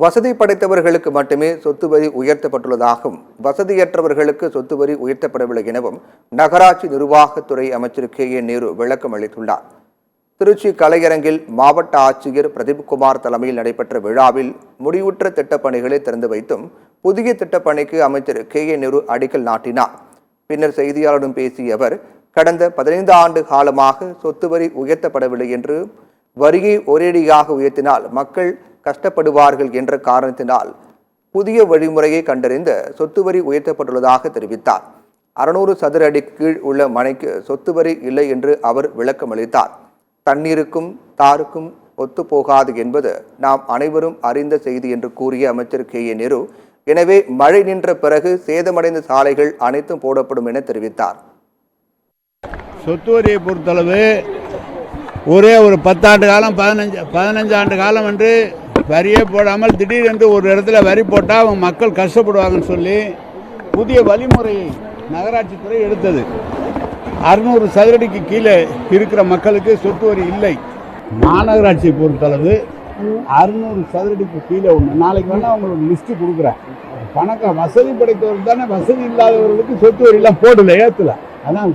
வசதி படைத்தவர்களுக்கு மட்டுமே சொத்து வரி உயர்த்தப்பட்டுள்ளதாகவும் வசதியற்றவர்களுக்கு சொத்து வரி உயர்த்தப்படவில்லை எனவும் நகராட்சி நிர்வாகத்துறை அமைச்சர் KA நேரு விளக்கம் அளித்துள்ளார். திருச்சி கலையரங்கில் மாவட்ட ஆட்சியர் பிரதீப்குமார் தலைமையில் நடைபெற்ற விழாவில் முடிவுற்ற திட்டப்பணிகளை திறந்து வைத்தும் புதிய திட்டப்பணிக்கு அமைச்சர் KA நேரு அடிக்கல் நாட்டினார். பின்னர் செய்தியாளரிடம் பேசிய அவர், கடந்த 15 ஆண்டு காலமாக சொத்து வரி உயர்த்தப்படவில்லை என்று, வரியை ஒரேடியாக உயர்த்தினால் மக்கள் கஷ்டப்படுவார்கள் என்ற காரணத்தினால் புதிய வழிமுறையை கண்டறிந்து சொத்து வரி உயர்த்தப்பட்டுள்ளதாக தெரிவித்தார். 600 சதுர அடி கீழ் உள்ள மனைக்கு சொத்து வரி இல்லை என்று அவர் விளக்கம் அளித்தார். தண்ணீருக்கும் தாருக்கும் ஒத்துப்போகாது என்பது நாம் அனைவரும் அறிந்த செய்தி என்று கூறிய அமைச்சர் KA நேரு, எனவே மழை நின்ற பிறகு சேதமடைந்த சாலைகள் அனைத்தும் போடப்படும் என தெரிவித்தார். சொத்து வரியை பொறுத்தளவு ஒரே ஒரு 10 ஆண்டு காலம் 15 ஆண்டு காலம் என்று வரியே போடாமல் திடீரென்று ஒரு இடத்துல வரி போட்டால் அவங்க மக்கள் கஷ்டப்படுவாங்கன்னு சொல்லி புதிய வழிமுறையை நகராட்சித்துறை எடுத்தது. 600 சதுரடிக்கு கீழே இருக்கிற மக்களுக்கு சொத்து வரி இல்லை. மாநகராட்சியை பொறுத்தளவு 600 சதுரடிக்கு கீழே ஒன்று. நாளைக்கு வேணால் அவங்களுக்கு லிஸ்ட்டு கொடுக்குறேன். வசதி படைத்தவர்கள் தானே, வசதி இல்லாதவர்களுக்கு சொத்து வரியெல்லாம் போடல, ஏற்றல. அதான்